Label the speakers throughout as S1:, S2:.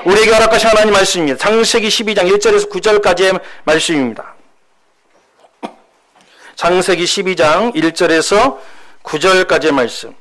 S1: 우리에게 허락하신 하나님 말씀입니다. 창세기 12장 1절에서 9절까지의 말씀입니다. 창세기 12장 1절에서 9절까지의 말씀.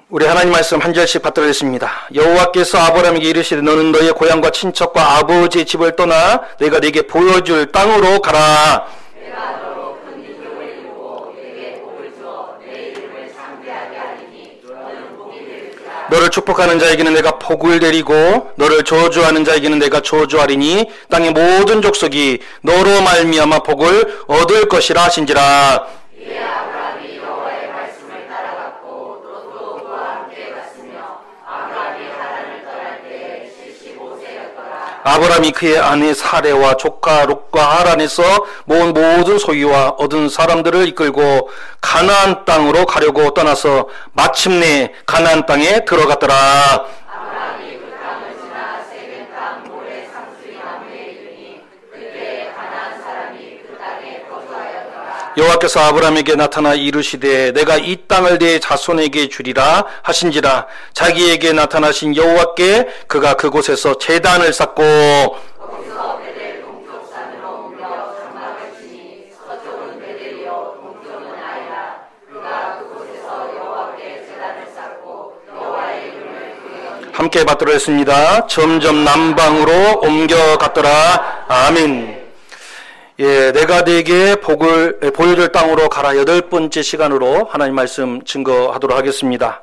S1: 우리 하나님 말씀 한 절씩 받들겠습니다. 여호와께서 아브라함에게 이르시되 너는 너의 고향과 친척과 아버지의 집을 떠나 내가 네게 보여줄 땅으로 가라. 내가 너로 큰 민족을 이루고 네게 복을 주어 내 이름을 창대하게 하리니 너는 복이 되리라. 너를 축복하는 자에게는 내가 복을 내리고 너를 저주하는 자에게는 내가 저주하리니 땅의 모든 족속이 너로 말미암아 복을 얻을 것이라 하신지라. 아브라함이 그의 아내 사레와 조카 롯과 하란에서 모은 모든 소유와 얻은 사람들을 이끌고 가나안 땅으로 가려고 떠나서 마침내 가나안 땅에 들어갔더라. 아브라함이 그 땅을 지나 세겜 땅 모래 상수리 나무에 이르니 그때 가나안 사람이 그 땅에 거주하였더라. 여호와께서 아브라함에게 나타나 이르시되 내가 이 땅을 네 자손에게 주리라 하신지라. 자기에게 나타나신 여호와께 그가 그곳에서 제단을 쌓고 거기서 베델 동쪽 산으로 옮겨 장막을 치니 서쪽은 베델이요 동쪽은 아이라. 그가 그곳에서 여호와께 제단을 쌓고 여호와의 이름을 부르짖으니 함께 받도록 했습니다. 점점 남방으로 옮겨갔더라. 아멘. 예, 내가 네게 복을 보여줄 땅으로 가라. 8번째 시간으로 하나님 말씀 증거하도록 하겠습니다.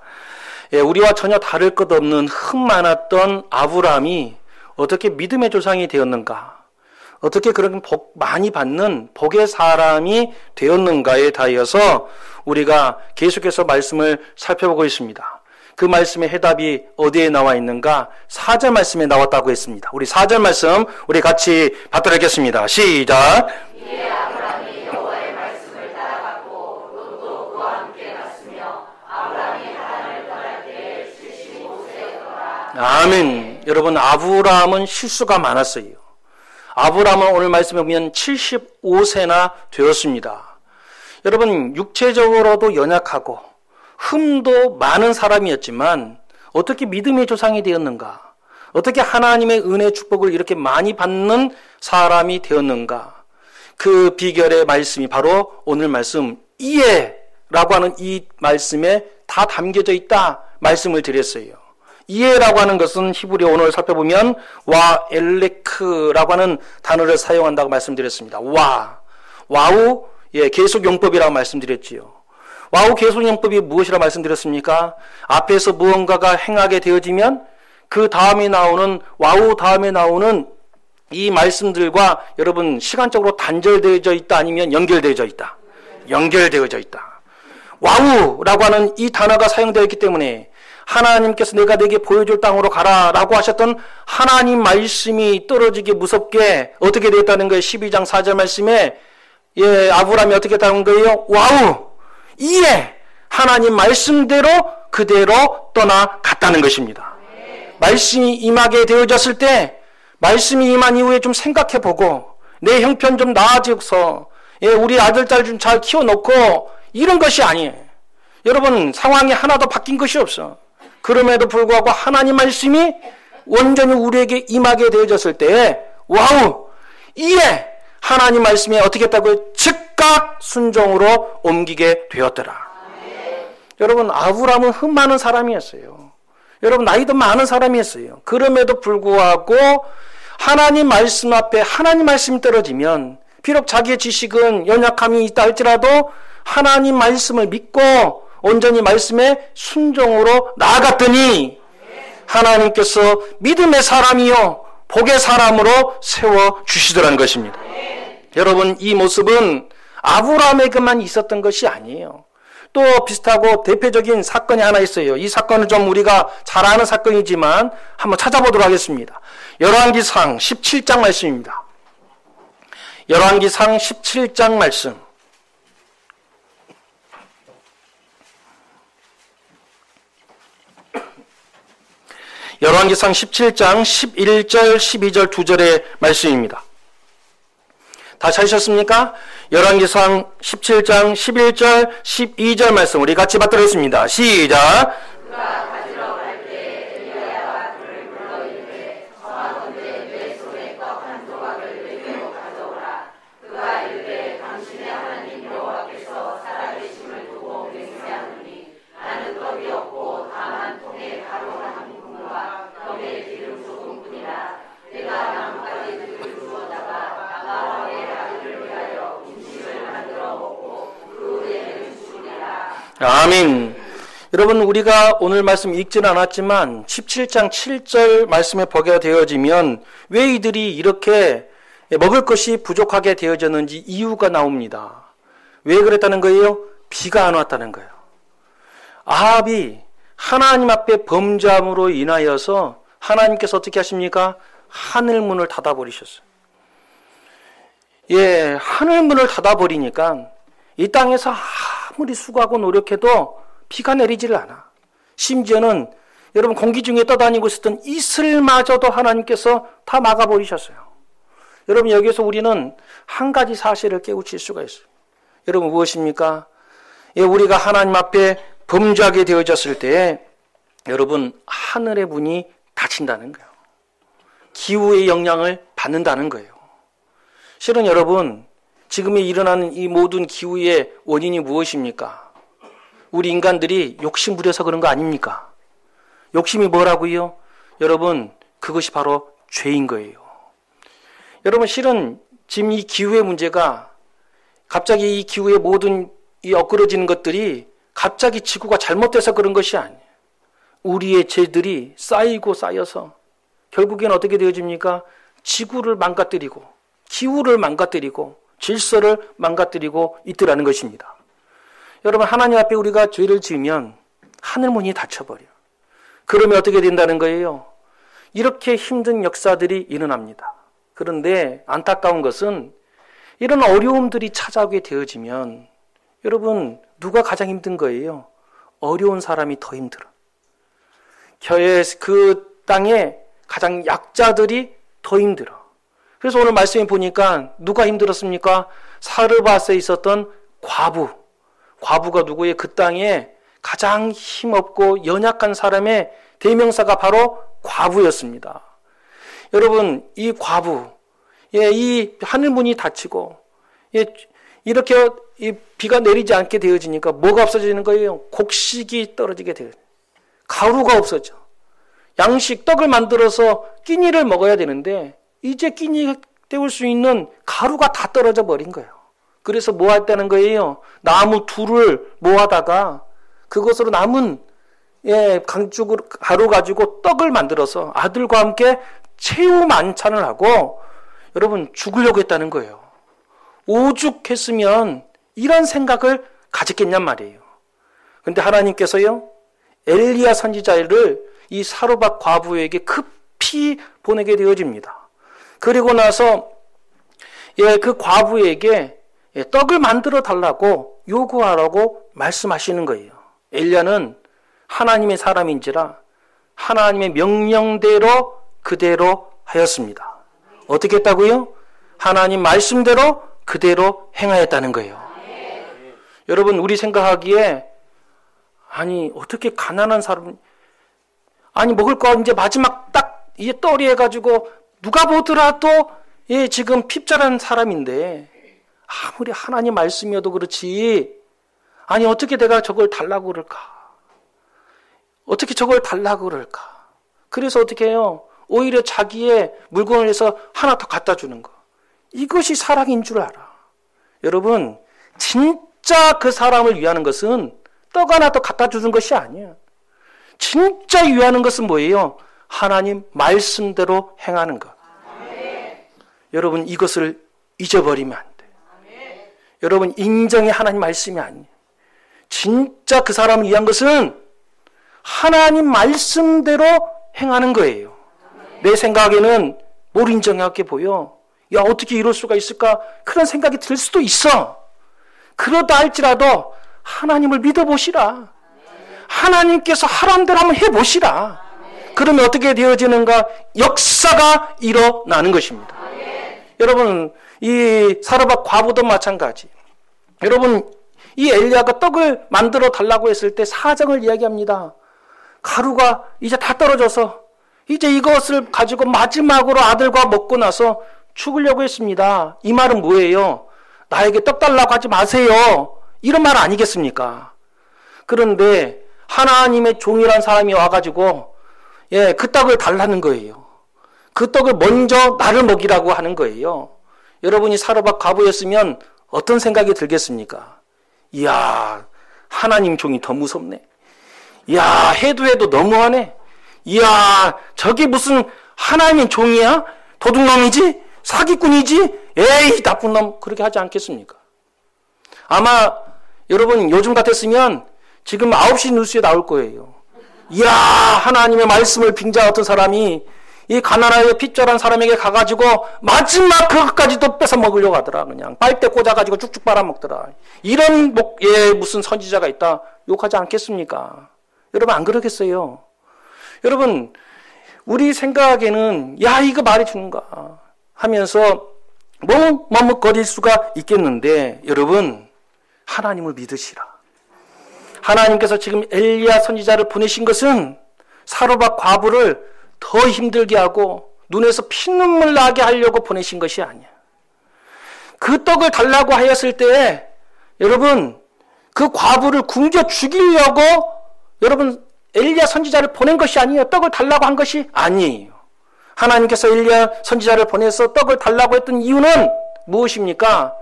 S1: 예, 우리와 전혀 다를 것 없는 흠 많았던 아브라함이 어떻게 믿음의 조상이 되었는가? 어떻게 그런 복 많이 받는 복의 사람이 되었는가에 대하여서 우리가 계속해서 말씀을 살펴보고 있습니다. 그 말씀의 해답이 어디에 나와 있는가? 4절 말씀에 나왔다고 했습니다. 우리 4절 말씀 우리 같이 받도록 하겠습니다. 시작. 이에 아브라함이 여호와의 말씀을 따라갔고 롯도 그와 함께 갔으며 아브라함이 하란을 떠날 때에 75세였더라. 아멘. 여러분, 아브라함은 실수가 많았어요. 아브라함은 오늘 말씀에 보면 75세나 되었습니다. 여러분, 육체적으로도 연약하고 흠도 많은 사람이었지만 어떻게 믿음의 조상이 되었는가? 어떻게 하나님의 은혜 축복을 이렇게 많이 받는 사람이 되었는가? 그 비결의 말씀이 바로 오늘 말씀 이해라고 하는 이 말씀에 다 담겨져 있다 말씀을 드렸어요. 이해라고 하는 것은 히브리어 오늘 살펴보면 와 엘레크라고 하는 단어를 사용한다고 말씀드렸습니다. 와우 계속용법이라고 말씀드렸지요. 와우 계속용법이 무엇이라 말씀드렸습니까? 앞에서 무언가가 행하게 되어지면 그 다음에 나오는 와우 다음에 나오는 이 말씀들과 여러분 시간적으로 단절되어져 있다 아니면 연결되어져 있다. 연결되어져 있다. 와우라고 하는 이 단어가 사용되어 있기 때문에 하나님께서 내가 내게 보여줄 땅으로 가라라고 하셨던 하나님 말씀이 떨어지기 무섭게 어떻게 되었다는 거예요? 12장 4절 말씀에 아브라함이 어떻게 했다는 거예요? 와우! 이에 하나님 말씀대로 그대로 떠나갔다는 것입니다. 말씀이 임하게 되어졌을 때 말씀이 임한 이후에 좀 생각해보고 내 형편 좀 나아져서 우리 아들 딸 좀 잘 키워놓고 이런 것이 아니에요. 여러분 상황이 하나도 바뀐 것이 없어. 그럼에도 불구하고 하나님 말씀이 온전히 우리에게 임하게 되어졌을 때 와우! 이에 하나님 말씀에 어떻게 했다고요? 즉각 순종으로 옮기게 되었더라. 여러분 아브라함은 흠 많은 사람이었어요. 여러분 나이도 많은 사람이었어요. 그럼에도 불구하고 하나님 말씀 앞에 하나님 말씀이 떨어지면 비록 자기의 지식은 연약함이 있다 할지라도 하나님 말씀을 믿고 온전히 말씀에 순종으로 나아갔더니 하나님께서 믿음의 사람이요 복의 사람으로 세워주시더라는 것입니다. 여러분 이 모습은 아브라함에게만 있었던 것이 아니에요. 또 비슷하고 대표적인 사건이 하나 있어요. 이 사건은 좀 우리가 잘 아는 사건이지만 한번 찾아보도록 하겠습니다. 열왕기상 17장 말씀입니다. 열왕기상 17장 말씀. 열왕기상 17장 11절 12절 2절의 말씀입니다. 다 찾으셨습니까? 열왕기상 17장 11절 12절 말씀 우리 같이 받도록 하겠습니다. 시작. 아멘. 여러분, 우리가 오늘 말씀 읽지는 않았지만 17장 7절 말씀에 보게 되어지면 왜 이들이 이렇게 먹을 것이 부족하게 되어졌는지 이유가 나옵니다. 왜 그랬다는 거예요? 비가 안 왔다는 거예요. 아합이 하나님 앞에 범죄함으로 인하여서 하나님께서 어떻게 하십니까? 하늘문을 닫아버리셨어요. 하늘문을 닫아버리니까 이 땅에서 아무리 수고하고 노력해도 비가 내리지를 않아. 심지어는 여러분 공기 중에 떠다니고 있었던 이슬마저도 하나님께서 다 막아버리셨어요. 여러분 여기서 우리는 한 가지 사실을 깨우칠 수가 있어요. 여러분 무엇입니까? 우리가 하나님 앞에 범죄하게 되어졌을 때 여러분 하늘의 문이 닫힌다는 거예요. 기후의 영향을 받는다는 거예요. 실은 여러분 지금 일어나는 이 모든 기후의 원인이 무엇입니까? 우리 인간들이 욕심 부려서 그런 거 아닙니까? 욕심이 뭐라고요? 여러분 그것이 바로 죄인 거예요. 여러분 실은 지금 이 기후의 문제가 갑자기 이 기후의 모든 이 엇그러지는 것들이 갑자기 지구가 잘못돼서 그런 것이 아니에요. 우리의 죄들이 쌓이고 쌓여서 결국엔 어떻게 되어집니까? 지구를 망가뜨리고 기후를 망가뜨리고 질서를 망가뜨리고 있더라는 것입니다. 여러분 하나님 앞에 우리가 죄를 지으면 하늘문이 닫혀버려요. 그러면 어떻게 된다는 거예요? 이렇게 힘든 역사들이 일어납니다. 그런데 안타까운 것은 이런 어려움들이 찾아오게 되어지면 여러분 누가 가장 힘든 거예요? 어려운 사람이 더 힘들어. 그 땅에 가장 약자들이 더 힘들어. 그래서 오늘 말씀에 보니까 누가 힘들었습니까? 사르밧에 있었던 과부가 누구예요? 그 땅에 가장 힘없고 연약한 사람의 대명사가 바로 과부였습니다. 여러분 이 과부, 이 하늘문이 닫히고 이렇게 이 비가 내리지 않게 되어지니까 뭐가 없어지는 거예요? 곡식이 떨어지게 돼요. 가루가 없어져. 양식, 떡을 만들어서 끼니를 먹어야 되는데 이제 끼니 때울 수 있는 가루가 다 떨어져 버린 거예요. 그래서 뭐 했다는 거예요? 나무 둘을 모아다가 그것으로 남은 강죽을 가루 가지고 떡을 만들어서 아들과 함께 최후 만찬을 하고 여러분 죽으려고 했다는 거예요. 오죽했으면 이런 생각을 가졌겠냔 말이에요. 그런데 하나님께서요 엘리야 선지자를 이 사르밧 과부에게 급히 보내게 되어집니다. 그리고 나서 그 과부에게 떡을 만들어 달라고 요구하라고 말씀하시는 거예요. 엘리야는 하나님의 사람인지라 하나님의 명령대로 그대로 하였습니다. 어떻게 했다고요? 하나님 말씀대로 그대로 행하였다는 거예요. 여러분 우리 생각하기에 아니 어떻게 가난한 사람 먹을 거 이제 마지막 딱 이제 떨이 해가지고 누가 보더라도 지금 핍절한 사람인데 아무리 하나님 말씀이어도 그렇지 아니 어떻게 내가 저걸 달라고 그럴까? 어떻게 저걸 달라고 그럴까? 그래서 어떻게 해요? 오히려 자기의 물건을 해서 하나 더 갖다 주는 거. 이것이 사랑인 줄 알아. 여러분 진짜 그 사람을 위하는 것은 떡 하나 더 갖다 주는 것이 아니에요. 진짜 위하는 것은 뭐예요? 하나님 말씀대로 행하는 것. 여러분 이것을 잊어버리면 안 돼. 여러분 인정이 하나님 말씀이 아니에요. 진짜 그 사람을 위한 것은 하나님 말씀대로 행하는 거예요. 내 생각에는 뭘 인정하게 보여? 야 어떻게 이럴 수가 있을까? 그런 생각이 들 수도 있어. 그러다 할지라도 하나님을 믿어보시라. 하나님께서 하라는 대로 한번 해보시라. 그러면 어떻게 되어지는가? 역사가 일어나는 것입니다. 여러분 이 사르밧 과부도 마찬가지. 여러분 이 엘리야가 떡을 만들어 달라고 했을 때 사정을 이야기합니다. 가루가 이제 다 떨어져서 이제 이것을 가지고 마지막으로 아들과 먹고 나서 죽으려고 했습니다. 이 말은 뭐예요? 나에게 떡 달라고 하지 마세요. 이런 말 아니겠습니까? 그런데 하나님의 종이란 사람이 와가지고 그 떡을 달라는 거예요. 그 떡을 먼저 나를 먹이라고 하는 거예요. 여러분이 사르밧 과부였으면 어떤 생각이 들겠습니까? 이야 하나님 종이 더 무섭네. 이야, 해도 너무하네. 이야, 저게 무슨 하나님의 종이야? 도둑놈이지? 사기꾼이지? 에이, 나쁜 놈. 그렇게 하지 않겠습니까? 아마 여러분 요즘 같았으면 지금 9시 뉴스에 나올 거예요. 이야, 하나님의 말씀을 빙자한 어떤 사람이 이 가난하게 핍절한 사람에게 가가지고 마지막 그것까지도 뺏어 먹으려고 하더라. 그냥 빨대 꽂아가지고 쭉쭉 빨아먹더라. 이런 무슨 선지자가 있다 욕하지 않겠습니까? 여러분 안 그러겠어요? 여러분 우리 생각에는 야, 이거 말이 주는가 하면서 머뭇거릴 수가 있겠는데, 여러분 하나님을 믿으시라. 하나님께서 지금 엘리야 선지자를 보내신 것은 사르밧 과부를 더 힘들게 하고 눈에서 피눈물 나게 하려고 보내신 것이 아니야. 그 떡을 달라고 하였을 때 여러분 그 과부를 굶겨 죽이려고 여러분 엘리야 선지자를 보낸 것이 아니에요. 떡을 달라고 한 것이 아니에요. 하나님께서 엘리야 선지자를 보내서 떡을 달라고 했던 이유는 무엇입니까?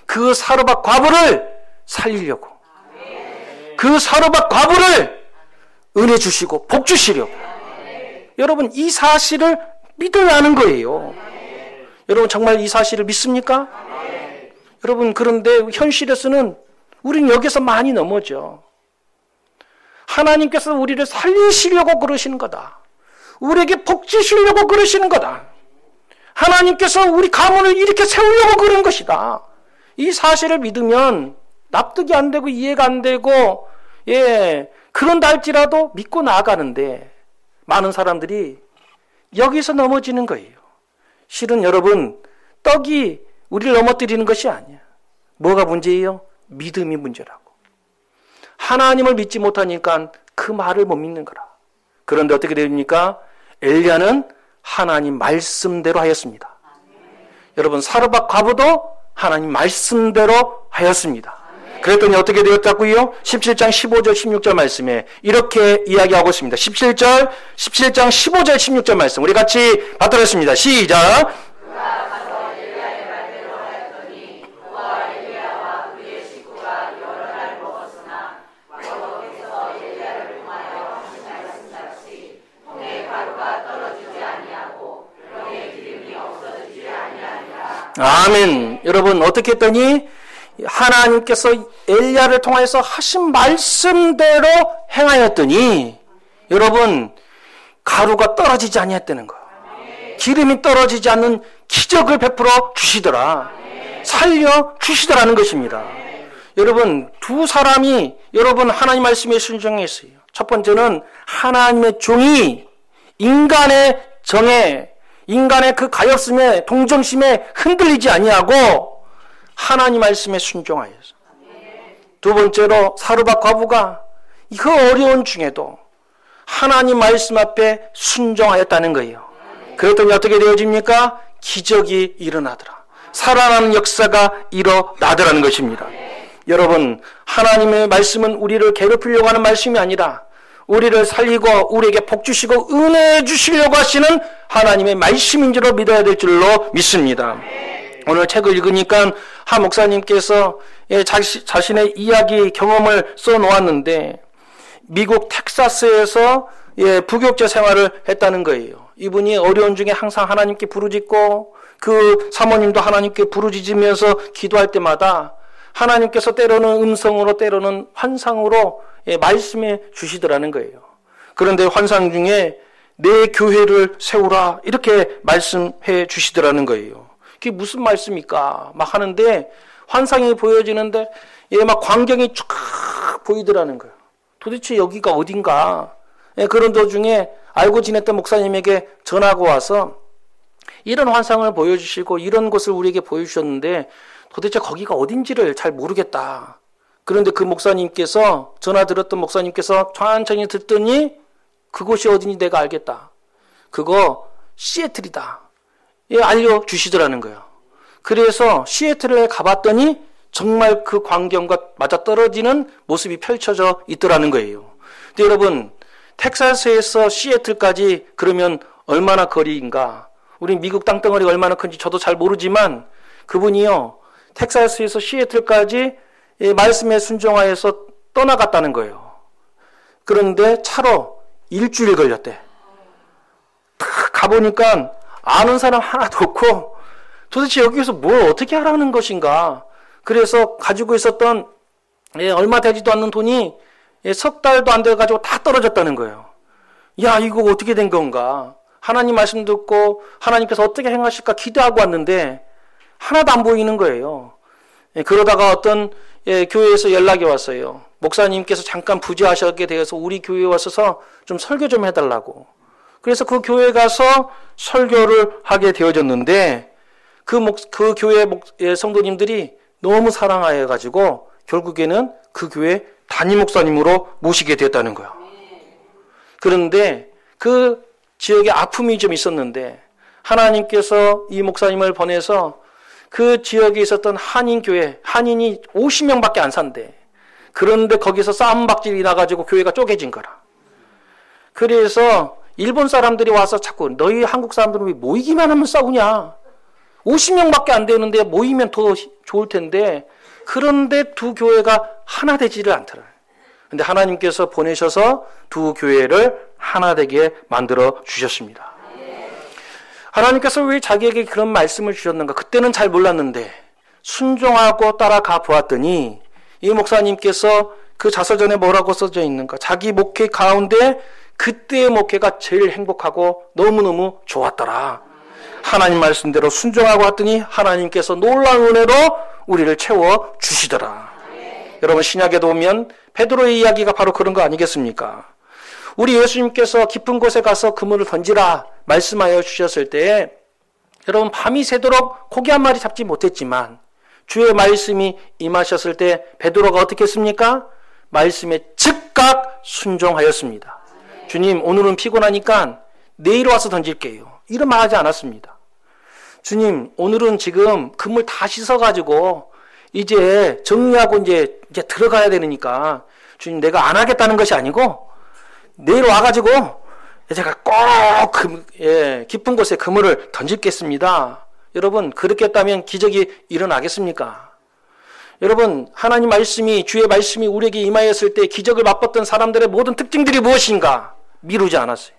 S1: 그 사르밧 과부를 살리려고, 그 사르밧 과부를 은혜 주시고 복 주시려고. 여러분 이 사실을 믿어야 하는 거예요. 여러분 정말 이 사실을 믿습니까? 여러분 그런데 현실에서는 우리는 여기서 많이 넘어져. 하나님께서 우리를 살리시려고 그러시는 거다. 우리에게 복 주시려고 그러시는 거다. 하나님께서 우리 가문을 이렇게 세우려고 그런 것이다. 이 사실을 믿으면 납득이 안 되고 이해가 안 되고 그런다 할지라도 믿고 나아가는데 많은 사람들이 여기서 넘어지는 거예요. 실은 여러분 떡이 우리를 넘어뜨리는 것이 아니야. 뭐가 문제예요? 믿음이 문제라고. 하나님을 믿지 못하니까 그 말을 못 믿는 거라. 그런데 어떻게 됩니까? 엘리야는 하나님 말씀대로 하였습니다. 여러분 사르밧 과부도 하나님 말씀대로 하였습니다. 그랬더니 어떻게 되었다고요? 17장 15절 16절 말씀에 이렇게 이야기하고 있습니다. 17장 15절 16절 말씀 우리 같이 받들었습니다. 시작. 아멘. 여러분 어떻게 했더니 하나님께서 엘리야를 통해서 하신 말씀대로 행하였더니 여러분 가루가 떨어지지 아니했다는 거. 기름이 떨어지지 않는 기적을 베풀어 주시더라. 살려 주시더라는 것입니다. 여러분 두 사람이 여러분 하나님 말씀에 순종했어요. 첫 번째는 하나님의 종이 인간의 정에, 인간의 그 가엾음에 동정심에 흔들리지 아니하고 하나님 말씀에 순종하여서. 두 번째로 사르밧 과부가 그 어려운 중에도 하나님 말씀 앞에 순종하였다는 거예요. 그랬더니 어떻게 되어집니까? 기적이 일어나더라. 살아나는 역사가 일어나더라는 것입니다. 여러분 하나님의 말씀은 우리를 괴롭히려고 하는 말씀이 아니라 우리를 살리고 우리에게 복 주시고 은혜 주시려고 하시는 하나님의 말씀인 줄로 믿어야 될 줄로 믿습니다. 오늘 책을 읽으니까 한 목사님께서 자신의 이야기 경험을 써놓았는데 미국 텍사스에서 부교육자 생활을 했다는 거예요. 이분이 어려운 중에 항상 하나님께 부르짖고 그 사모님도 하나님께 부르짖으면서 기도할 때마다 하나님께서 때로는 음성으로 때로는 환상으로 말씀해 주시더라는 거예요. 그런데 환상 중에 내 교회를 세우라 이렇게 말씀해 주시더라는 거예요. 그게 무슨 말씀입니까? 막 하는데 환상이 보여지는데 막 광경이 쫙 보이더라는 거예요. 도대체 여기가 어딘가? 그런 도중에 알고 지냈던 목사님에게 전화가 와서 이런 환상을 보여주시고 이런 곳을 우리에게 보여주셨는데 도대체 거기가 어딘지를 잘 모르겠다. 그런데 그 목사님께서 전화 들었던 목사님께서 천천히 듣더니 그곳이 어딘지 내가 알겠다. 그거 시애틀이다. 알려주시더라는 거예요. 그래서 시애틀에 가봤더니 정말 그 광경과 맞아떨어지는 모습이 펼쳐져 있더라는 거예요. 근데 여러분 텍사스에서 시애틀까지 그러면 얼마나 거리인가? 우리 미국 땅덩어리가 얼마나 큰지 저도 잘 모르지만 그분이요 텍사스에서 시애틀까지 말씀에 순종하여서 떠나갔다는 거예요. 그런데 차로 일주일 걸렸대. 딱 가보니까 아는 사람 하나도 없고 도대체 여기서 뭘 어떻게 하라는 것인가. 그래서 가지고 있었던 얼마 되지도 않는 돈이 석 달도 안 돼가지고 다 떨어졌다는 거예요. 야, 이거 어떻게 된 건가. 하나님 말씀 듣고 하나님께서 어떻게 행하실까 기도하고 왔는데 하나도 안 보이는 거예요. 그러다가 어떤 교회에서 연락이 왔어요. 목사님께서 잠깐 부재하시게 되어서 우리 교회에 와서 좀 설교 좀 해달라고. 그래서 그 교회에 가서 설교를 하게 되어졌는데 그 교회 성도님들이 너무 사랑하여가지고 결국에는 그 교회 담임 목사님으로 모시게 됐다는 거예요. 그런데 그 지역에 아픔이 좀 있었는데 하나님께서 이 목사님을 보내서 그 지역에 있었던 한인교회, 한인이 50명밖에 안 산대. 그런데 거기서 싸움박질이 나가지고 교회가 쪼개진 거라. 그래서 일본 사람들이 와서 자꾸 너희 한국 사람들은 왜 모이기만 하면 싸우냐. 50명밖에 안 되는데 모이면 더 좋을 텐데 그런데 두 교회가 하나 되지를 않더라. 근데 하나님께서 보내셔서 두 교회를 하나 되게 만들어 주셨습니다. 하나님께서 왜 자기에게 그런 말씀을 주셨는가? 그때는 잘 몰랐는데 순종하고 따라가 보았더니 이 목사님께서 그 자서전에 뭐라고 써져 있는가? 자기 목회 가운데 그때의 목회가 제일 행복하고 너무너무 좋았더라. 하나님 말씀대로 순종하고 왔더니 하나님께서 놀라운 은혜로 우리를 채워 주시더라. 여러분 신약에도 보면 베드로의 이야기가 바로 그런 거 아니겠습니까? 우리 예수님께서 깊은 곳에 가서 그물을 던지라 말씀하여 주셨을 때에 여러분 밤이 새도록 고기 한 마리 잡지 못했지만 주의 말씀이 임하셨을 때 베드로가 어떻게 했습니까? 말씀에 즉각 순종하였습니다. 주님 오늘은 피곤하니까 내일 와서 던질게요. 이런 말 하지 않았습니다. 주님 오늘은 지금 그물 다 씻어가지고 이제 정리하고 이제 들어가야 되니까 주님 내가 안 하겠다는 것이 아니고 내일 와가지고 제가 꼭 깊은 곳에 그물을 던질겠습니다. 여러분 그렇게 했다면 기적이 일어나겠습니까? 여러분 하나님 말씀이 주의 말씀이 우리에게 임하였을 때 기적을 맛봤던 사람들의 모든 특징들이 무엇인가? 미루지 않았어요.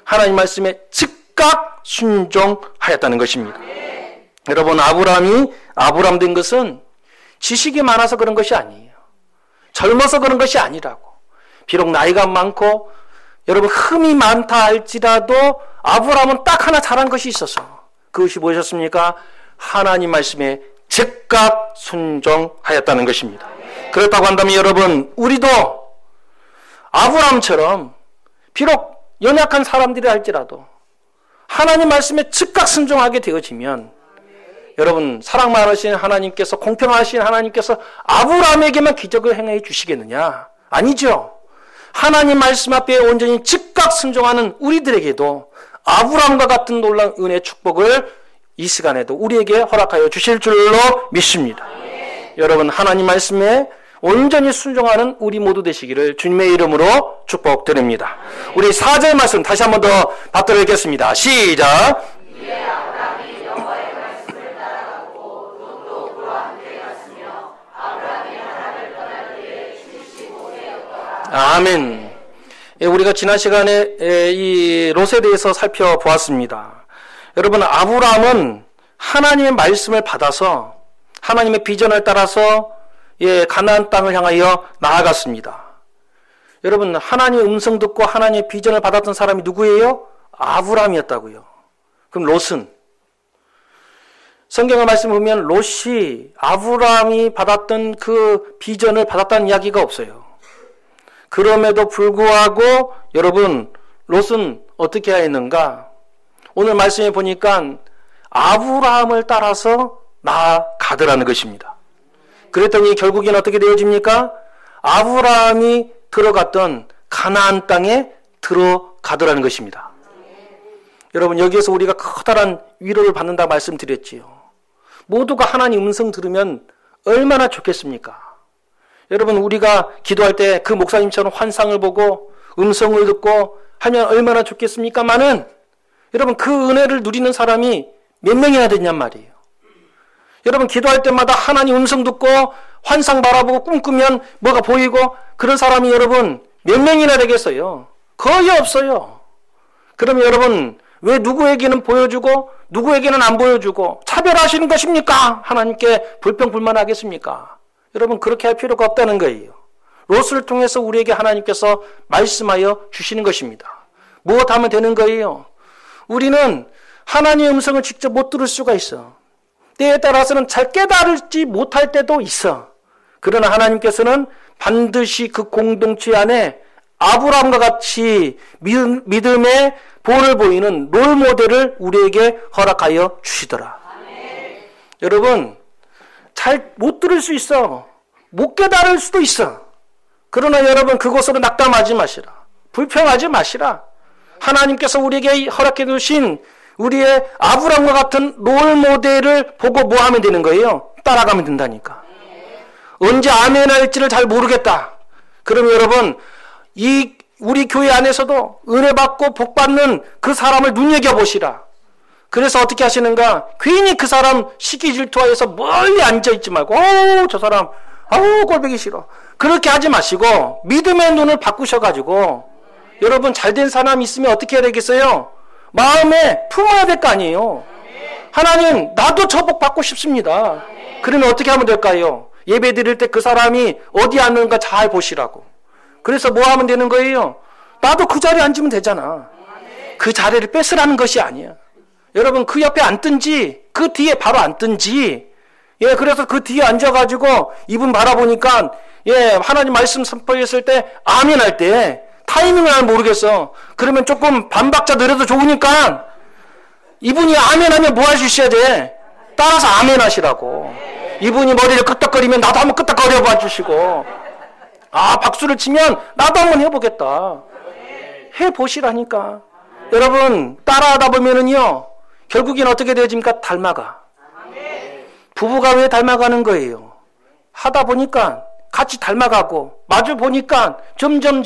S1: 하나님 말씀에 즉각 순종하였다는 것입니다. 여러분 아브라함이 아브라함 된 것은 지식이 많아서 그런 것이 아니에요. 젊어서 그런 것이 아니라고. 비록 나이가 많고 여러분 흠이 많다 할지라도 아브라함은 딱 하나 잘한 것이 있어서 그것이 무엇이었습니까? 하나님 말씀에 즉각 순종하였다는 것입니다. 그렇다고 한다면 여러분 우리도 아브라함처럼 비록 연약한 사람들이 할지라도 하나님 말씀에 즉각 순종하게 되어지면 여러분 사랑 많으신 하나님께서 공평하신 하나님께서 아브라함에게만 기적을 행해 주시겠느냐? 아니죠. 하나님 말씀 앞에 온전히 즉각 순종하는 우리들에게도 아브라함과 같은 놀라운 은혜 축복을 이 시간에도 우리에게 허락하여 주실 줄로 믿습니다. 여러분 하나님 말씀에 온전히 순종하는 우리 모두 되시기를 주님의 이름으로 축복드립니다. 우리 4절 말씀 다시 한 번 더 받들어 읽겠습니다. 시작. 아멘. 우리가 지난 시간에 이 롯에 대해서 살펴보았습니다. 여러분 아브라함은 하나님의 말씀을 받아서 하나님의 비전을 따라서 가나안 땅을 향하여 나아갔습니다. 여러분 하나님의 음성 듣고 하나님의 비전을 받았던 사람이 누구예요? 아브라함이었다고요. 그럼 롯은? 성경의 말씀을 보면 롯이 아브라함이 받았던 그 비전을 받았다는 이야기가 없어요. 그럼에도 불구하고 여러분 롯은 어떻게 하였는가? 오늘 말씀에 보니까 아브라함을 따라서 나아가더라는 것입니다. 그랬더니 결국엔 어떻게 되어집니까? 아브라함이 들어갔던 가나안 땅에 들어가더라는 것입니다. 여러분 여기에서 우리가 커다란 위로를 받는다 말씀드렸지요. 모두가 하나님 음성 들으면 얼마나 좋겠습니까? 여러분 우리가 기도할 때 그 목사님처럼 환상을 보고 음성을 듣고 하면 얼마나 좋겠습니까마는 여러분 그 은혜를 누리는 사람이 몇 명이나 되냔 말이에요. 여러분 기도할 때마다 하나님 음성 듣고 환상 바라보고 꿈꾸면 뭐가 보이고 그런 사람이 여러분 몇 명이나 되겠어요? 거의 없어요. 그러면 여러분 왜 누구에게는 보여주고 누구에게는 안 보여주고 차별하시는 것입니까? 하나님께 불평불만하겠습니까? 여러분 그렇게 할 필요가 없다는 거예요. 롯을 통해서 우리에게 하나님께서 말씀하여 주시는 것입니다. 무엇 하면 되는 거예요? 우리는 하나님의 음성을 직접 못 들을 수가 있어. 때에 따라서는 잘 깨달지 못할 때도 있어. 그러나 하나님께서는 반드시 그 공동체 안에 아브라함과 같이 믿음의 본을 보이는 롤모델을 우리에게 허락하여 주시더라. 여러분 잘 못 들을 수 있어. 못 깨달을 수도 있어. 그러나 여러분 그것으로 낙담하지 마시라. 불평하지 마시라. 하나님께서 우리에게 허락해 주신 우리의 아브라함과 같은 롤모델을 보고 뭐 하면 되는 거예요? 따라가면 된다니까. 언제 아멘 할지를 잘 모르겠다. 그럼 여러분 우리 교회 안에서도 은혜 받고 복 받는 그 사람을 눈여겨보시라. 그래서 어떻게 하시는가? 괜히 그 사람 시기 질투하여서 멀리 앉아있지 말고 저 사람 꼴보기 싫어. 그렇게 하지 마시고 믿음의 눈을 바꾸셔가지고 여러분 잘된 사람 있으면 어떻게 해야 되겠어요? 마음에 품어야 될 거 아니에요. 하나님 나도 저 복 받고 싶습니다. 그러면 어떻게 하면 될까요? 예배 드릴 때 그 사람이 어디 앉는가 잘 보시라고. 그래서 뭐 하면 되는 거예요? 나도 그 자리에 앉으면 되잖아. 그 자리를 뺏으라는 것이 아니야. 여러분 그 옆에 앉든지 그 뒤에 바로 앉든지 그래서 그 뒤에 앉아가지고 이분 바라보니까 하나님 말씀 선포했을 때 아멘 할 때 타이밍을 잘 모르겠어. 그러면 조금 반박자 느려도 좋으니까 이분이 아멘 하면 뭐 할 수 있어야 돼? 따라서 아멘 하시라고. 이분이 머리를 끄덕거리면 나도 한번 끄덕거려 봐 주시고 박수를 치면 나도 한번 해보겠다. 해보시라니까. 여러분 따라하다 보면은요 결국엔 어떻게 되어집니까? 닮아가. 부부가 왜 닮아가는 거예요? 하다 보니까 같이 닮아가고 마주 보니까 점점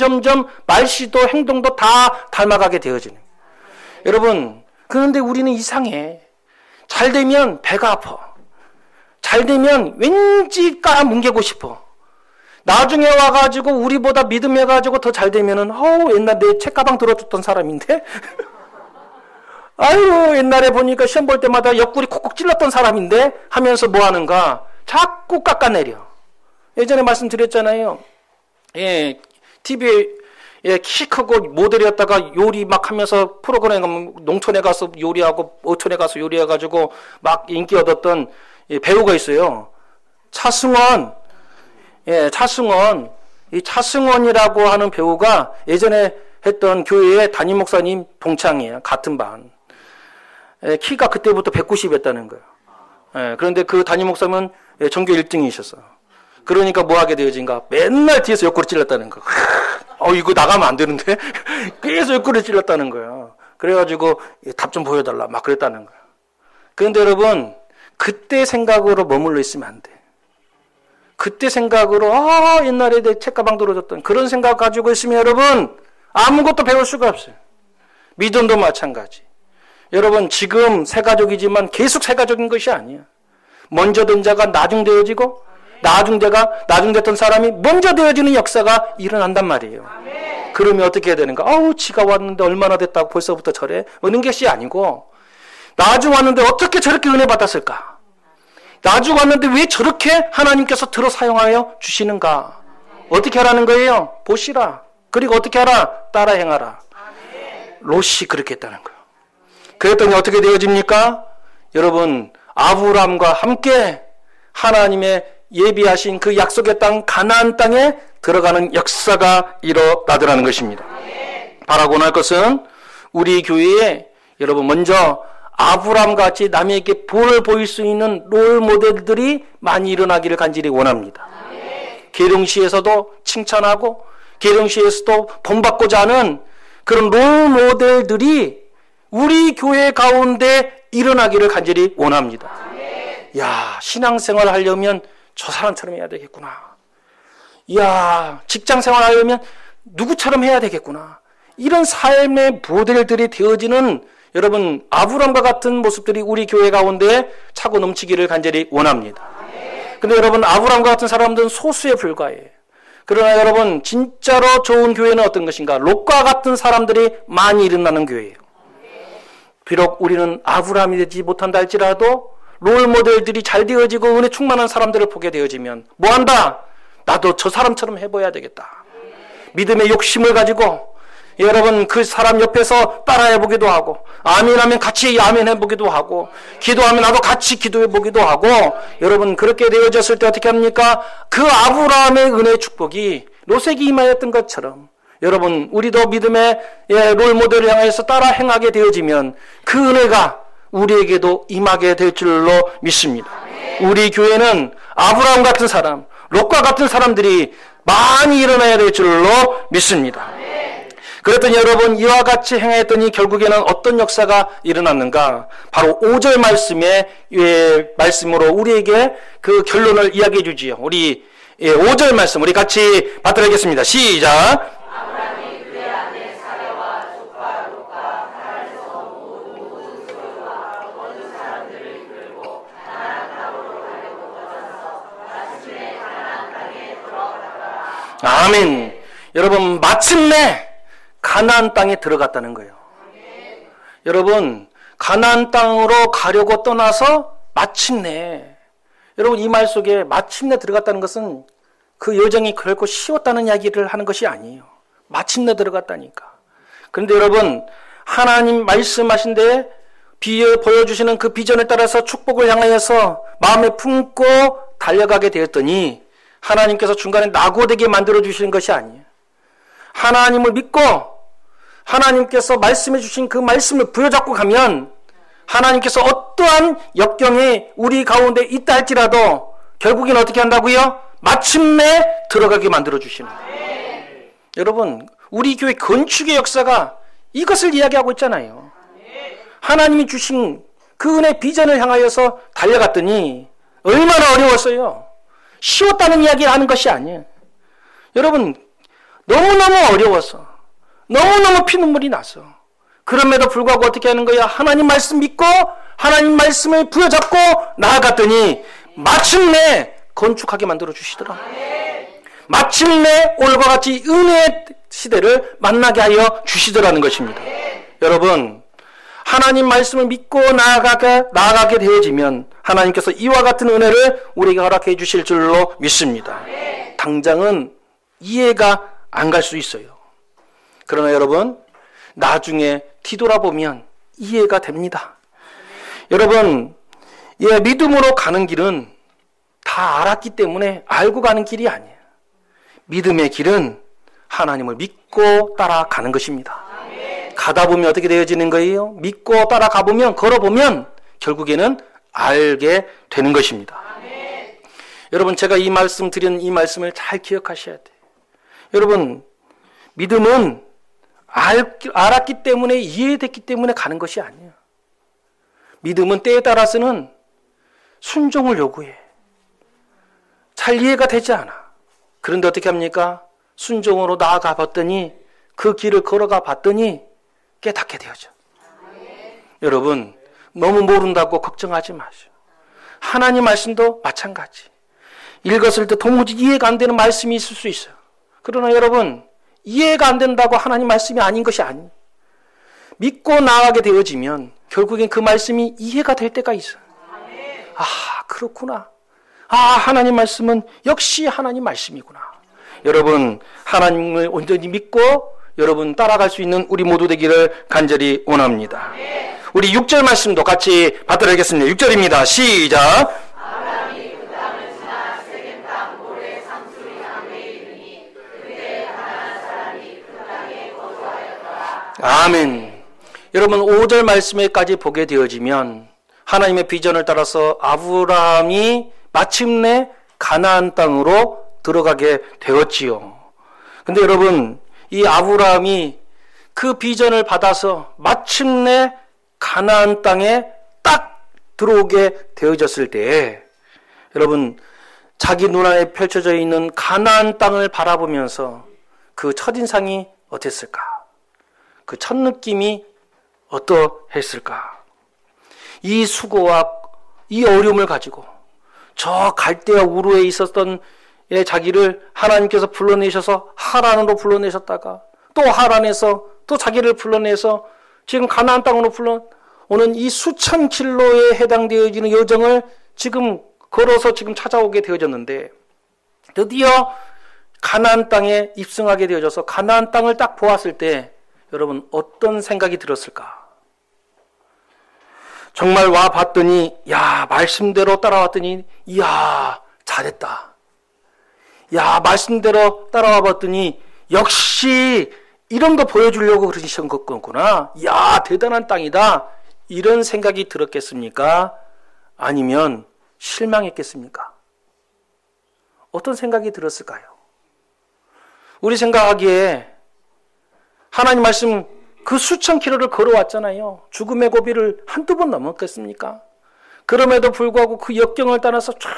S1: 말씨도 행동도 다 닮아가게 되어지는. 여러분 그런데 우리는 이상해. 잘 되면 배가 아파. 잘 되면 왠지 깔아뭉개고 싶어. 나중에 와가지고 우리보다 믿음해가지고 더 잘 되면은 옛날 내 책가방 들어줬던 사람인데 아유 옛날에 보니까 시험 볼 때마다 옆구리 콕콕 찔렀던 사람인데 하면서 뭐 하는가? 자꾸 깎아내려. 예전에 말씀드렸잖아요. TV에 키 크고 모델이었다가 요리 막 하면서 프로그램 가면 농촌에 가서 요리하고 어촌에 가서 요리해가지고 막 인기 얻었던 배우가 있어요. 차승원. 차승원. 이 차승원이라고 하는 배우가 예전에 했던 교회의 담임 목사님 동창이에요. 같은 반. 키가 그때부터 190이었다는 거예요. 그런데 그 담임 목사님은 전교 1등이셨어. 그러니까 뭐 하게 되어진가? 맨날 뒤에서 옆구리 찔렀다는 거. 이거 나가면 안 되는데? 계속 옆구리 찔렀다는 거예요. 그래가지고 답 좀 보여달라. 막 그랬다는 거예요. 그런데 여러분, 그때 생각으로 머물러 있으면 안 돼. 그때 생각으로, 옛날에 내 책가방 들어줬던 그런 생각 가지고 있으면 여러분, 아무것도 배울 수가 없어요. 믿음도 마찬가지. 여러분, 지금 새가족이지만 계속 새가족인 것이 아니야. 먼저 된 자가 나중되어지고, 나중됐던 사람이 먼저 되어지는 역사가 일어난단 말이에요. 그러면 어떻게 해야 되는가? 지가 왔는데 얼마나 됐다고 벌써부터 저래? 이런 것이 아니고, 나중 왔는데 어떻게 저렇게 은혜 받았을까? 나중 왔는데 왜 저렇게 하나님께서 들어 사용하여 주시는가? 어떻게 하라는 거예요? 보시라. 그리고 어떻게 하라? 따라 행하라. 롯이 그렇게 했다는 거예요. 그랬더니 어떻게 되어집니까? 여러분, 아브라함과 함께 하나님의 예비하신 그 약속의 땅 가나안 땅에 들어가는 역사가 일어나더라는 것입니다. 바라고는 할 것은 우리 교회에 여러분 먼저 아브라함과 같이 남에게 본을 보일 수 있는 롤 모델들이 많이 일어나기를 간절히 원합니다. 계룡시에서도 칭찬하고 계룡시에서도 본받고자 하는 그런 롤 모델들이 우리 교회 가운데 일어나기를 간절히 원합니다. 야, 신앙생활 하려면 저 사람처럼 해야 되겠구나. 이야, 직장생활 하려면 누구처럼 해야 되겠구나. 이런 삶의 모델들이 되어지는 여러분, 아브라함과 같은 모습들이 우리 교회 가운데 차고 넘치기를 간절히 원합니다. 근데 여러분, 아브라함과 같은 사람들은 소수에 불과해요. 그러나 여러분, 진짜로 좋은 교회는 어떤 것인가? 롯과 같은 사람들이 많이 일어나는 교회예요. 비록 우리는 아브라함이 되지 못한다 할지라도 롤 모델들이 잘 되어지고 은혜 충만한 사람들을 보게 되어지면 뭐한다? 나도 저 사람처럼 해봐야 되겠다. 믿음의 욕심을 가지고 여러분 그 사람 옆에서 따라해보기도 하고 아멘하면 같이 아멘해보기도 하고 기도하면 나도 같이 기도해보기도 하고 여러분 그렇게 되어졌을 때 어떻게 합니까? 그 아브라함의 은혜의 축복이 롯에게 임하였던 것처럼 여러분 우리도 믿음의 롤모델을 향해서 따라 행하게 되어지면 그 은혜가 우리에게도 임하게 될 줄로 믿습니다. 우리 교회는 아브라함 같은 사람, 롯과 같은 사람들이 많이 일어나야 될 줄로 믿습니다. 그랬더니 여러분 이와 같이 행했더니 결국에는 어떤 역사가 일어났는가? 바로 5절 말씀으로 우리에게 그 결론을 이야기해 주지요. 우리 5절 말씀 우리 같이 받들어야겠습니다. 시작. 아멘. 여러분 마침내 가나안 땅에 들어갔다는 거예요. 여러분 가나안 땅으로 가려고 떠나서 마침내 여러분 이 말 속에 마침내 들어갔다는 것은 그 여정이 결코 쉬웠다는 이야기를 하는 것이 아니에요. 마침내 들어갔다니까. 그런데 여러분 하나님 말씀하신 데 보여주시는 그 비전을 따라서 축복을 향하여서 마음에 품고 달려가게 되었더니 하나님께서 중간에 낙오되게 만들어주시는 것이 아니에요. 하나님을 믿고 하나님께서 말씀해 주신 그 말씀을 부여잡고 가면 하나님께서 어떠한 역경이 우리 가운데 있다 할지라도 결국엔 어떻게 한다고요? 마침내 들어가게 만들어 주시는 거예요. 여러분 우리 교회 건축의 역사가 이것을 이야기하고 있잖아요. 하나님이 주신 그 은혜 비전을 향하여서 달려갔더니 얼마나 어려웠어요. 쉬웠다는 이야기를 하는 것이 아니에요. 여러분 너무너무 어려워서 너무너무 피눈물이 나서 그럼에도 불구하고 어떻게 하는 거야? 하나님 말씀 믿고 하나님 말씀을 부여잡고 나아갔더니 마침내 건축하게 만들어 주시더라. 마침내 오늘과 같이 은혜의 시대를 만나게 하여 주시더라는 것입니다. 여러분 하나님 말씀을 믿고 나아가게 되어지면 하나님께서 이와 같은 은혜를 우리에게 허락해 주실 줄로 믿습니다. 당장은 이해가 안 갈 수 있어요. 그러나 여러분 나중에 뒤돌아보면 이해가 됩니다. 여러분 믿음으로 가는 길은 다 알았기 때문에 알고 가는 길이 아니에요. 믿음의 길은 하나님을 믿고 따라가는 것입니다. 가다 보면 어떻게 되어지는 거예요? 믿고 따라가 보면 걸어보면 결국에는 알게 되는 것입니다. 여러분 제가 드린 이 말씀을 잘 기억하셔야 돼요. 여러분 믿음은 알았기 때문에 이해됐기 때문에 가는 것이 아니에요. 믿음은 때에 따라서는 순종을 요구해. 잘 이해가 되지 않아. 그런데 어떻게 합니까? 순종으로 나아가 봤더니 그 길을 걸어가 봤더니 깨닫게 되어져. 여러분 너무 모른다고 걱정하지 마세요. 하나님 말씀도 마찬가지. 읽었을 때 도무지 이해가 안 되는 말씀이 있을 수 있어요. 그러나 여러분 이해가 안 된다고 하나님 말씀이 아닌 것이 아니에요. 믿고 나아가게 되어지면 결국엔 그 말씀이 이해가 될 때가 있어요. 아 그렇구나. 아 하나님 말씀은 역시 하나님 말씀이구나. 여러분 하나님을 온전히 믿고 여러분 따라갈 수 있는 우리 모두 되기를 간절히 원합니다. 우리 6절 말씀도 같이 받들어야겠습니다. 6절입니다. 시작. 아멘. 여러분 5절 말씀에까지 보게 되어지면 하나님의 비전을 따라서 아브라함이 마침내 가나안 땅으로 들어가게 되었지요. 근데 여러분 이 아브라함이 그 비전을 받아서 마침내 가나안 땅에 딱 들어오게 되어졌을 때 여러분 자기 눈앞에 펼쳐져 있는 가나안 땅을 바라보면서 그 첫인상이 어땠을까? 그 첫 느낌이 어떠했을까? 이 수고와 이 어려움을 가지고 저 갈대아 우르에 있었던 자기를 하나님께서 불러내셔서 하란으로 불러내셨다가 또 하란에서 또 자기를 불러내서 지금 가나안 땅으로 불러오는 이 수천 킬로에 해당되어지는 여정을 지금 걸어서 지금 찾아오게 되어졌는데 드디어 가나안 땅에 입성하게 되어져서 가나안 땅을 딱 보았을 때 여러분 어떤 생각이 들었을까? 정말 와 봤더니 야 말씀대로 따라왔더니 이야 잘했다. 야 말씀대로 따라와 봤더니 역시 이런 거 보여주려고 그러신 거구나. 야 대단한 땅이다. 이런 생각이 들었겠습니까? 아니면 실망했겠습니까? 어떤 생각이 들었을까요? 우리 생각하기에 하나님 말씀 그 수천 킬로를 걸어왔잖아요. 죽음의 고비를 한두 번 넘었겠습니까? 그럼에도 불구하고 그 역경을 따라서 쫙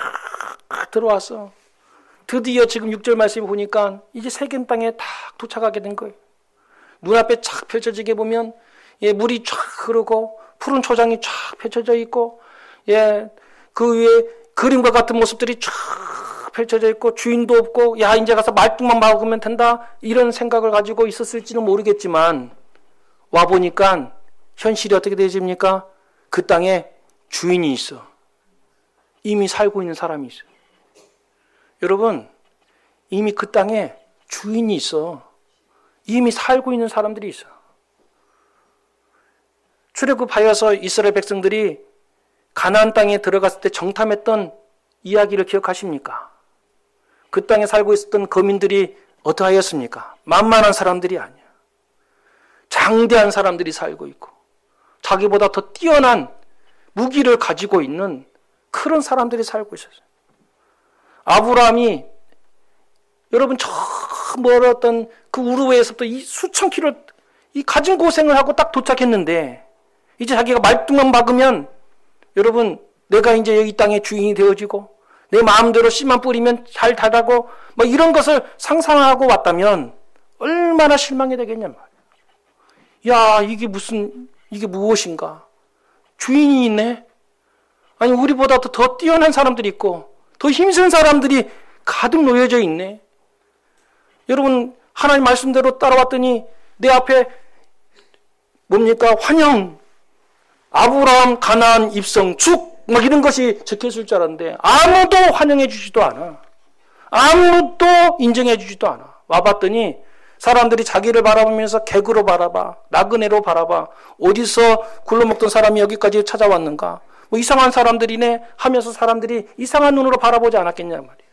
S1: 들어와서 드디어 지금 6절 말씀을 보니까 이제 세겜 땅에 딱 도착하게 된 거예요. 눈앞에 쫙 펼쳐지게 보면 물이 쫙 흐르고 푸른 초장이 쫙 펼쳐져 있고 그 위에 그림과 같은 모습들이 쫙 펼쳐져 있고 주인도 없고 야 이제 가서 말뚝만 막으면 된다 이런 생각을 가지고 있었을지는 모르겠지만 와보니까 현실이 어떻게 되집니까? 그 땅에 주인이 있어. 이미 살고 있는 사람이 있어. 여러분 이미 그 땅에 주인이 있어. 이미 살고 있는 사람들이 있어. 출애굽하여서 이스라엘 백성들이 가나안 땅에 들어갔을 때 정탐했던 이야기를 기억하십니까? 그 땅에 살고 있었던 거민들이 어떠하였습니까? 만만한 사람들이 아니야. 장대한 사람들이 살고 있고 자기보다 더 뛰어난 무기를 가지고 있는 그런 사람들이 살고 있었어요. 아브라함이 여러분 저 멀었던 그 우르웨에서부터 이 수천 킬로 이 가진 고생을 하고 딱 도착했는데 이제 자기가 말뚝만 박으면 여러분 내가 이제 여기 땅의 주인이 되어지고 내 마음대로 씨만 뿌리면 잘 자라고 뭐 이런 것을 상상하고 왔다면 얼마나 실망이 되겠냐 말이야. 야 이게 무엇인가? 주인이 있네? 아니 우리보다 더 뛰어난 사람들이 있고 더 힘센 사람들이 가득 놓여져 있네. 여러분 하나님 말씀대로 따라왔더니 내 앞에 뭡니까? 환영, 아브라함 가나안 입성 축 막 이런 것이 적혀있을 줄 알았는데 아무도 환영해 주지도 않아. 아무도 인정해 주지도 않아. 와봤더니 사람들이 자기를 바라보면서 객으로 바라봐, 나그네로 바라봐. 어디서 굴러먹던 사람이 여기까지 찾아왔는가? 뭐 이상한 사람들이네 하면서 사람들이 이상한 눈으로 바라보지 않았겠냐 말이에요.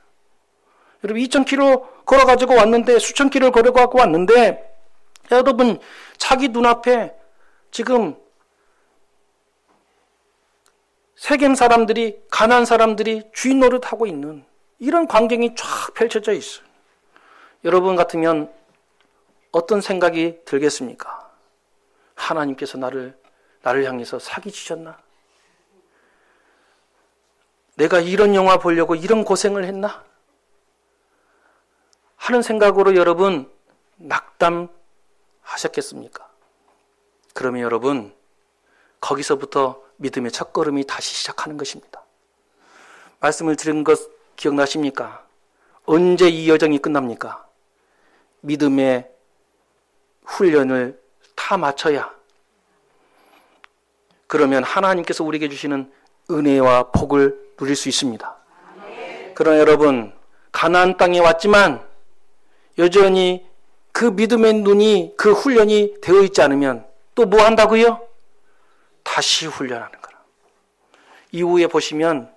S1: 여러분 2000km 걸어가지고 왔는데 수천 킬로를 걸어가고 왔는데 여러분 자기 눈앞에 지금 세겜 사람들이 가나안 사람들이 주인 노릇하고 있는 이런 광경이 쫙 펼쳐져 있어요. 여러분 같으면 어떤 생각이 들겠습니까? 하나님께서 나를 향해서 사기치셨나? 내가 이런 영화 보려고 이런 고생을 했나? 하는 생각으로 여러분 낙담하셨겠습니까? 그러면 여러분 거기서부터 믿음의 첫걸음이 다시 시작하는 것입니다. 말씀을 들은 것 기억나십니까? 언제 이 여정이 끝납니까? 믿음의 훈련을 다 마쳐야 그러면 하나님께서 우리에게 주시는 은혜와 복을 누릴 수 있습니다. 그러나 여러분 가나안 땅에 왔지만 여전히 그 믿음의 눈이 그 훈련이 되어 있지 않으면 또 뭐 한다고요? 다시 훈련하는 거라. 이후에 보시면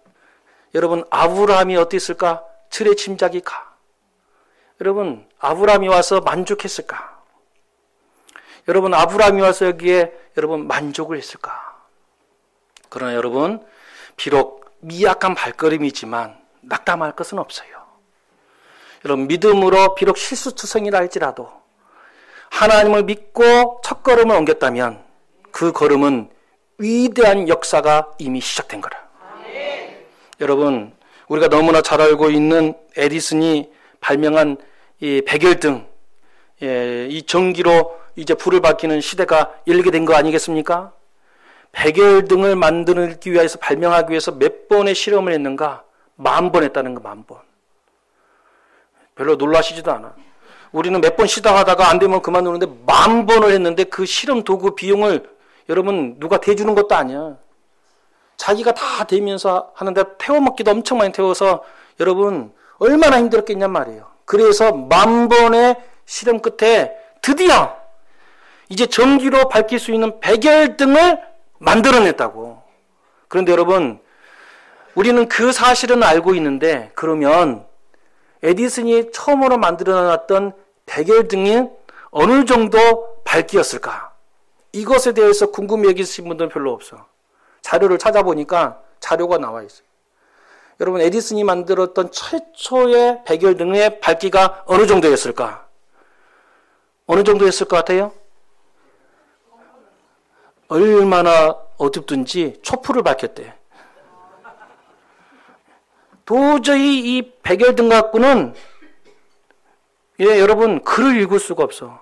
S1: 여러분 아브라함이 어땠을까? 틀의 짐작이 가. 여러분 아브라함이 와서 만족했을까? 여러분 아브라함이 와서 여기에 여러분 만족을 했을까? 그러나 여러분 비록 미약한 발걸음이지만 낙담할 것은 없어요. 여러분 믿음으로 비록 실수투성이라 할지라도 하나님을 믿고 첫걸음을 옮겼다면 그 걸음은 위대한 역사가 이미 시작된 거라. 여러분 우리가 너무나 잘 알고 있는 에디슨이 발명한 이 백열등, 이 전기로 이제 불을 밝히는 시대가 열리게 된 거 아니겠습니까? 백열등을 만들기 위해서, 발명하기 위해서 몇 번의 실험을 했는가? 10,000번 했다는 거, 10,000번. 별로 놀라시지도 않아. 우리는 몇 번 시도하다가 안 되면 그만두는데 10,000번을 했는데 그 실험 도구 비용을 여러분 누가 대주는 것도 아니야. 자기가 다 대면서 하는데 태워먹기도 엄청 많이 태워서 여러분 얼마나 힘들었겠냔 말이에요. 그래서 10,000번의 실험 끝에 드디어 이제 전기로 밝힐 수 있는 백열등을 만들어냈다고. 그런데 여러분 우리는 그 사실은 알고 있는데 그러면 에디슨이 처음으로 만들어놨던 백열등이 어느 정도 밝기였을까? 이것에 대해서 궁금해 여기신 분들은 별로 없어. 자료를 찾아보니까 자료가 나와 있어요. 여러분 에디슨이 만들었던 최초의 백열등의 밝기가 어느 정도였을까? 어느 정도였을 것 같아요? 얼마나 어둡든지 촛불을 밝혔대. 도저히 이 백열등 갖고는 여러분 글을 읽을 수가 없어.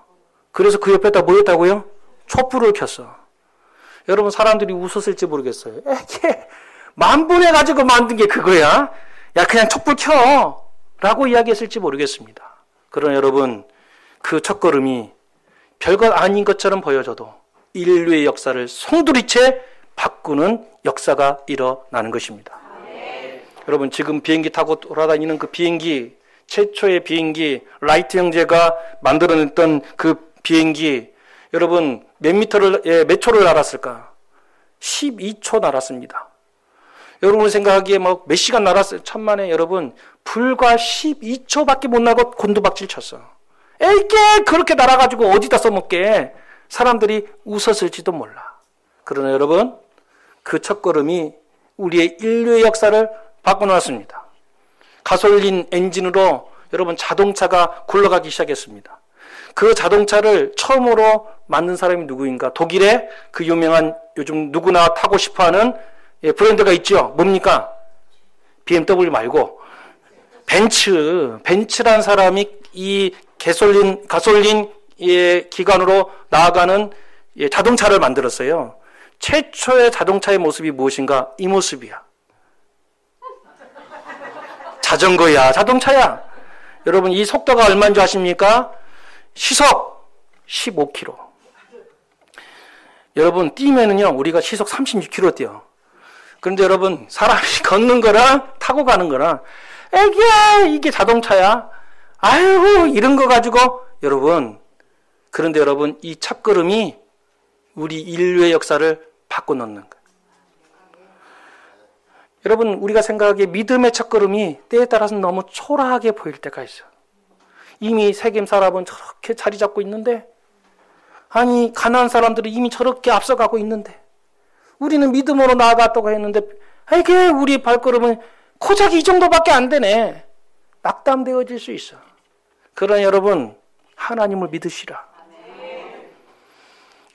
S1: 그래서 그 옆에다 뭐 했다고요? 촛불을 켰어. 여러분 사람들이 웃었을지 모르겠어요. 이게 10,000번 해가지고 만든 게 그거야? 야 그냥 촛불 켜! 라고 이야기했을지 모르겠습니다. 그러나 여러분 그 첫걸음이 별것 아닌 것처럼 보여져도 인류의 역사를 송두리째 바꾸는 역사가 일어나는 것입니다. 여러분 지금 비행기 타고 돌아다니는 그 비행기, 최초의 비행기 라이트 형제가 만들어냈던 그 비행기 여러분 몇 초를 날았을까? 12초 날았습니다. 여러분 생각하기에 뭐 몇 시간 날았어요? 천만에 여러분 불과 12초밖에 못 나고 곤두박질 쳤어. 에이게 그렇게 날아가지고 어디다 써먹게. 사람들이 웃었을지도 몰라. 그러나 여러분 그 첫걸음이 우리의 인류의 역사를 바꿔놨습니다. 가솔린 엔진으로 여러분 자동차가 굴러가기 시작했습니다. 그 자동차를 처음으로 만든 사람이 누구인가? 독일의 그 유명한 요즘 누구나 타고 싶어하는 브랜드가 있죠. 뭡니까? BMW 말고 벤츠라는 사람이 이 가솔린 기관으로 나아가는 자동차를 만들었어요. 최초의 자동차의 모습이 무엇인가? 이 모습이야. 자전거야, 자동차야. 여러분 이 속도가 얼마인 줄 아십니까? 시속 15km. 여러분 뛰면은요 우리가 시속 36km 뛰어. 그런데 여러분 사람이 걷는 거랑 타고 가는 거랑 이게 자동차야. 아이고 이런 거 가지고 여러분 그런데 여러분 이 첫걸음이 우리 인류의 역사를 바꿔놓는 거예요. 여러분 우리가 생각하기에 믿음의 첫걸음이 때에 따라서는 너무 초라하게 보일 때가 있어요. 이미 세겜 사람은 저렇게 자리 잡고 있는데 아니 가나안 사람들이 이미 저렇게 앞서가고 있는데 우리는 믿음으로 나아갔다고 했는데 이게 우리 발걸음은 고작 이 정도밖에 안 되네. 낙담되어질 수 있어. 그러나 여러분 하나님을 믿으시라.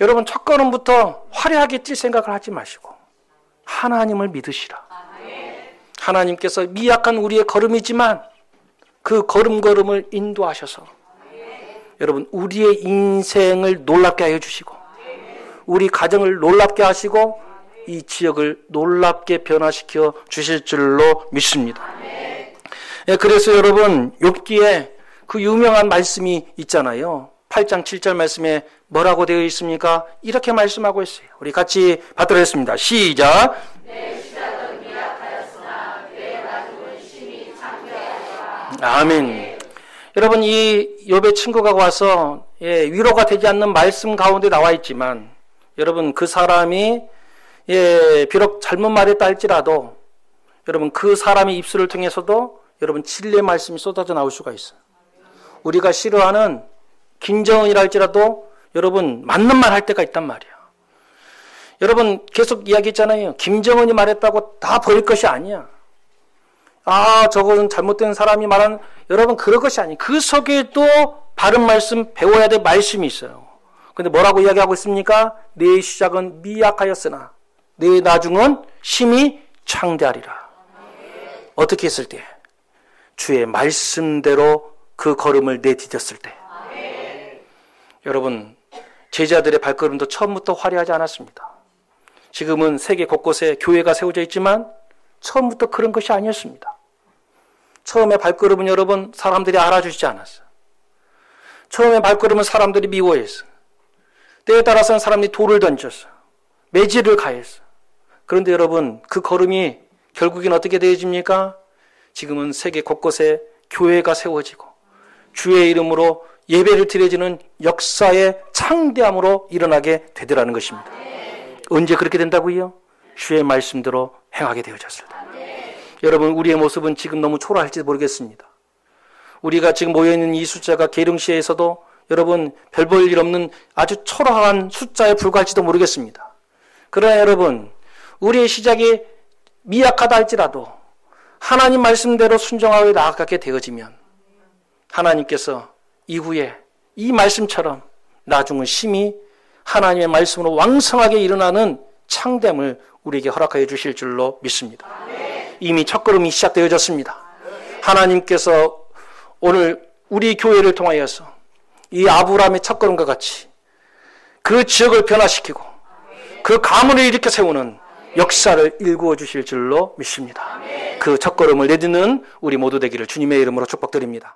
S1: 여러분 첫걸음부터 화려하게 뛸 생각을 하지 마시고 하나님을 믿으시라. 하나님께서 미약한 우리의 걸음이지만 그 걸음걸음을 인도하셔서 여러분 우리의 인생을 놀랍게 하여 주시고 우리 가정을 놀랍게 하시고 이 지역을 놀랍게 변화시켜 주실 줄로 믿습니다. 그래서 여러분 욥기에 그 유명한 말씀이 있잖아요. 8장 7절 말씀에 뭐라고 되어 있습니까? 이렇게 말씀하고 있어요. 우리 같이 받들어겠습니다. 시작. 내 시작은 미약하였으나 내 나중은 심히 창대하리라. 아멘. 여러분 이 욥의 친구가 와서 위로가 되지 않는 말씀 가운데 나와 있지만 여러분 그 사람이 비록 잘못 말했다 할지라도 여러분 그 사람의 입술을 통해서도 여러분 진리의 말씀이 쏟아져 나올 수가 있어요. 우리가 싫어하는 김정은이라 할지라도 여러분 맞는 말 할 때가 있단 말이야. 여러분 계속 이야기했잖아요. 김정은이 말했다고 다 버릴 것이 아니야. 저거는 잘못된 사람이 말하는 여러분 그럴 것이 아니에요. 그 속에도 바른 말씀 배워야 될 말씀이 있어요. 근데 뭐라고 이야기하고 있습니까? 내 시작은 미약하였으나 내 나중은 심히 창대하리라. 어떻게 했을 때? 주의 말씀대로 그 걸음을 내디뎠을 때. 여러분 제자들의 발걸음도 처음부터 화려하지 않았습니다. 지금은 세계 곳곳에 교회가 세워져 있지만 처음부터 그런 것이 아니었습니다. 처음에 발걸음은 여러분 사람들이 알아주지 않았어요. 처음에 발걸음은 사람들이 미워했어요. 때에 따라서는 사람들이 돌을 던졌어요. 매질을 가했어요. 그런데 여러분 그 걸음이 결국엔 어떻게 되어집니까? 지금은 세계 곳곳에 교회가 세워지고 주의 이름으로 예배를 드려지는 역사의 창대함으로 일어나게 되더라는 것입니다. 언제 그렇게 된다고요? 주의 말씀대로 행하게 되어졌을 때. 여러분 우리의 모습은 지금 너무 초라할지 모르겠습니다. 우리가 지금 모여있는 이 숫자가 계룡시에서도 여러분 별 볼 일 없는 아주 초라한 숫자에 불과할지도 모르겠습니다. 그러나 여러분 우리의 시작이 미약하다 할지라도 하나님 말씀대로 순종하여 나아가게 되어지면 하나님께서 이후에 이 말씀처럼 나중은 심히 하나님의 말씀으로 왕성하게 일어나는 창됨을 우리에게 허락하여 주실 줄로 믿습니다. 이미 첫걸음이 시작되어졌습니다. 하나님께서 오늘 우리 교회를 통하여서 이 아브라함의 첫걸음과 같이 그 지역을 변화시키고 그 가문을 일으켜 세우는 역사를 일구어 주실 줄로 믿습니다. 그 첫걸음을 내딛는 우리 모두 되기를 주님의 이름으로 축복드립니다.